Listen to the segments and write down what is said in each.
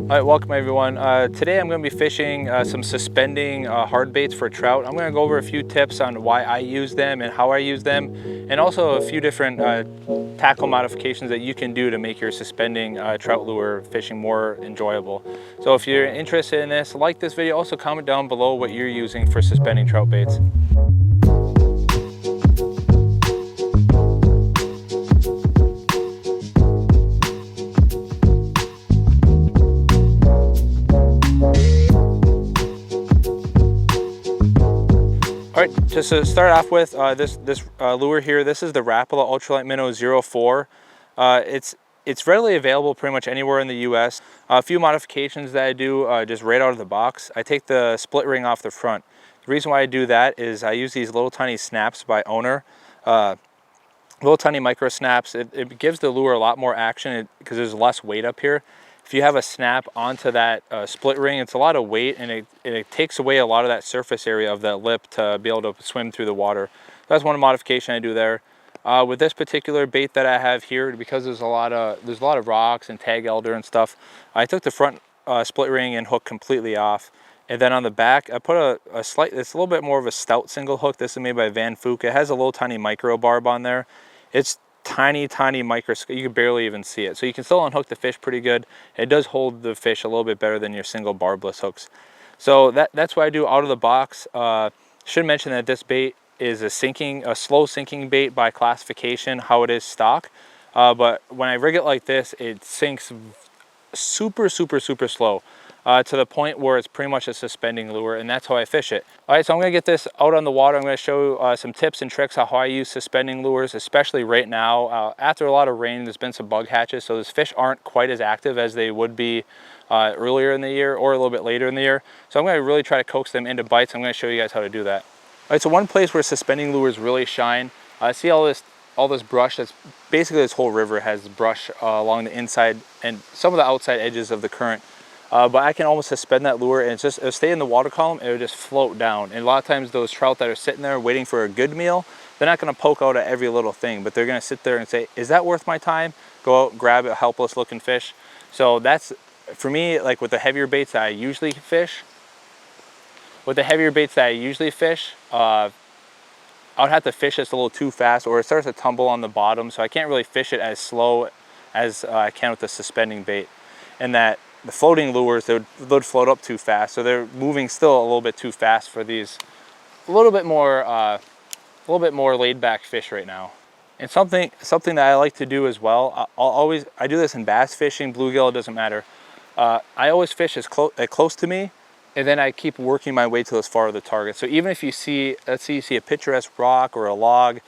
All right, welcome everyone. Today I'm going to be fishing some suspending hard baits for trout. I'm going to go over a few tips on why I use them and how I use them, and also a few different tackle modifications that you can do to make your suspending trout lure fishing more enjoyable. So if you're interested in this, like this video. Also comment down below what you're using for suspending trout baits. All right, just to start off with, this lure here, this is the Rapala Ultralight Minnow 04. It's readily available pretty much anywhere in the US. A few modifications that I do just right out of the box. I take the split ring off the front. The reason why I do that is I use these little tiny snaps by Owner. Little tiny micro snaps. It gives the lure a lot more action because there's less weight up here. If you have a snap onto that split ring, it's a lot of weight, and it takes away a lot of that surface area of that lip to be able to swim through the water. That's one modification I do there. With this particular bait that I have here, because there's a lot of rocks and tag elder and stuff, I took the front split ring and hook completely off. And then on the back, I put it's a little bit more of a stout single hook. This is made by Van Fook. It has a little tiny micro barb on there. It's tiny micro, you can barely even see it. So you can still unhook the fish pretty good. It does hold the fish a little bit better than your single barbless hooks. So that's what I do out of the box. Should mention that this bait is a slow sinking bait by classification, how it is stock. But when I rig it like this, it sinks super slow. To the point where it's pretty much a suspending lure, and that's how I fish it. All right, so I'm gonna get this out on the water. I'm gonna show some tips and tricks on how I use suspending lures, especially right now. After a lot of rain, there's been some bug hatches, so those fish aren't quite as active as they would be earlier in the year or a little bit later in the year. So I'm gonna really try to coax them into bites. I'm gonna show you guys how to do that. All right, so one place where suspending lures really shine, see all this brush. That's basically, this whole river has brush along the inside and some of the outside edges of the current. But I can almost suspend that lure, and it'll stay in the water column. It'll just float down. And a lot of times those trout that are sitting there waiting for a good meal, they're not going to poke out at every little thing, but they're going to sit there and say, is that worth my time? Go out, grab a helpless looking fish. So that's, for me, like with the heavier baits that I usually fish, I would have to fish this a little too fast, or it starts to tumble on the bottom. So I can't really fish it as slow as I can with the suspending bait. And that the floating lures, they'd float up too fast, so they're moving still a little bit too fast for these a little bit more laid back fish right now. And something that I like to do as well, I do this in bass fishing, bluegill, it doesn't matter. I always fish as close to me, and then I keep working my way till as far as the target. So even if you see, let's say you see a picturesque rock or a log,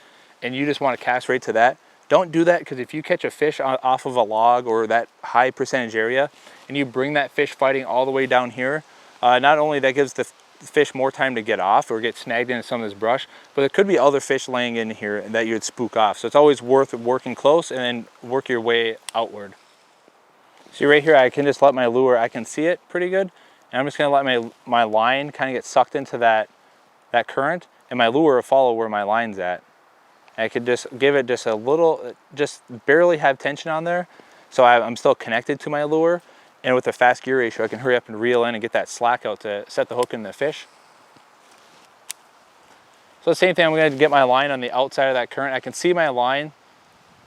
and you just want to cast right to that, don't do that, because if you catch a fish off of a log or that high percentage area, and you bring that fish fighting all the way down here, not only that gives the fish more time to get off or get snagged into some of this brush, but there could be other fish laying in here that you'd spook off. So it's always worth working close and then work your way outward. See right here, I can just let my lure, I can see it pretty good, and I'm just gonna let my line kind of get sucked into that current, and my lure will follow where my line's at. I could just give it just a little, just barely have tension on there, so I'm still connected to my lure. And with a fast gear ratio, I can hurry up and reel in and get that slack out to set the hook in the fish. So the same thing, I'm going to get my line on the outside of that current. I can see my line,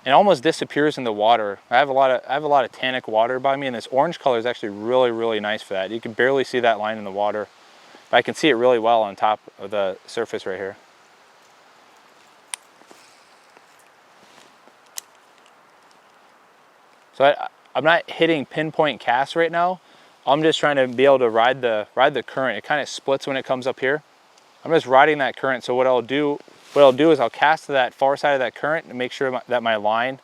and it almost disappears in the water. I have a lot of tannic water by me, and this orange color is actually really nice for that. You can barely see that line in the water, but I can see it really well on top of the surface right here. So I'm not hitting pinpoint casts right now. I'm just trying to be able to ride the current. It kind of splits when it comes up here. I'm just riding that current. So what I'll do is I'll cast to that far side of that current and make sure that my line,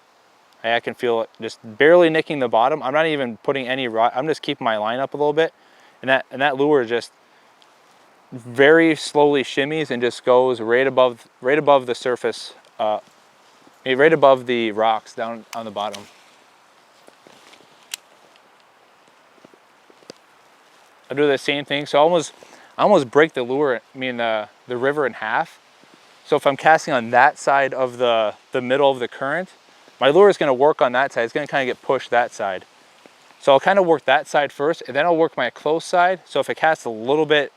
I can feel it just barely nicking the bottom. I'm not even putting any rod. I'm just keeping my line up a little bit, and that lure just very slowly shimmies and just goes right above the surface, right above the rocks down on the bottom. I'll do the same thing. So I almost break the lure, the river in half. So if I'm casting on that side of the middle of the current, my lure is going to work on that side. It's going to kind of get pushed that side. So I'll kind of work that side first, and then I'll work my close side. So if it casts a little bit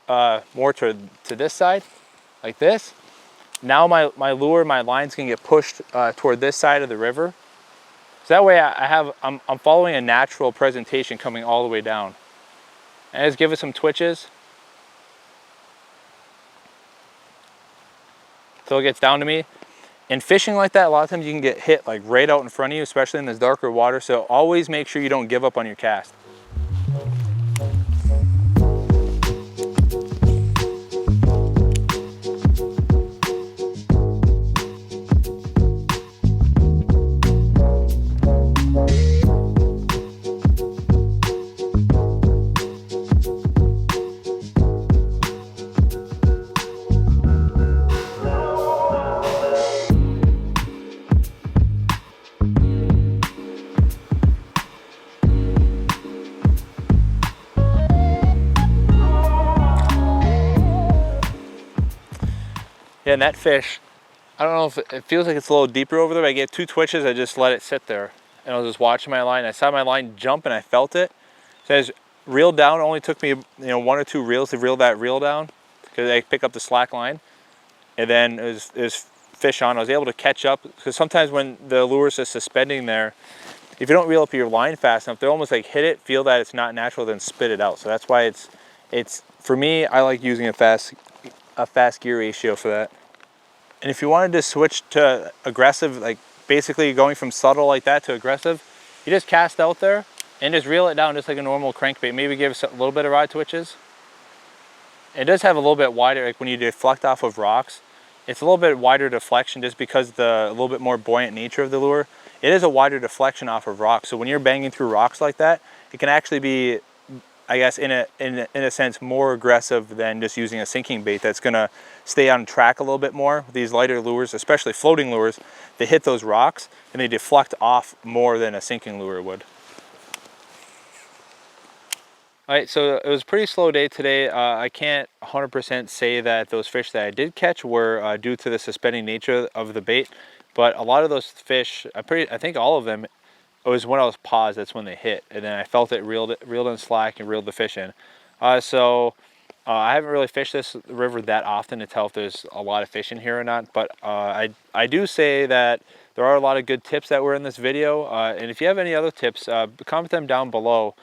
more to this side, like this, now my lure, my lines can get pushed toward this side of the river. So that way I'm following a natural presentation coming all the way down. And just give it some twitches. So it gets down to me. In fishing like that, a lot of times you can get hit like right out in front of you, especially in this darker water. So always make sure you don't give up on your cast. Yeah, and that fish, I don't know if it feels like it's a little deeper over there, but I get 2 twitches, I just let it sit there. And I was just watching my line. I saw my line jump and I felt it. So as reeled down, it only took me 1 or 2 reels to reel that reel down, because I pick up the slack line. And then it was fish on. I was able to catch up, because sometimes when the lure is just suspending there, if you don't reel up your line fast enough, they'll almost like hit it, feel that it's not natural, then spit it out. So that's why it's for me, I like using a fast gear ratio for that. And if you wanted to switch to aggressive, like basically going from subtle like that to aggressive, you just cast out there and just reel it down just like a normal crankbait. Maybe give it a little bit of rod twitches. It does have a little bit wider, like when you deflect off of rocks, it's a little bit wider deflection just because a little bit more buoyant nature of the lure. It is a wider deflection off of rocks. So when you're banging through rocks like that, it can actually be, I guess, in a sense, more aggressive than just using a sinking bait that's gonna stay on track a little bit more. These lighter lures, especially floating lures, they hit those rocks and they deflect off more than a sinking lure would. All right, so it was a pretty slow day today. I can't 100% say that those fish that I did catch were due to the suspending nature of the bait, but a lot of those fish, I think all of them, it was when I was paused, that's when they hit, and then I felt it reeled in slack and reeled the fish in. I haven't really fished this river that often to tell if there's a lot of fish in here or not, but I do say that there are a lot of good tips that were in this video, and if you have any other tips, comment them down below.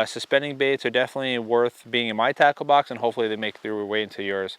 Suspending baits are definitely worth being in my tackle box, and hopefully they make their way into yours.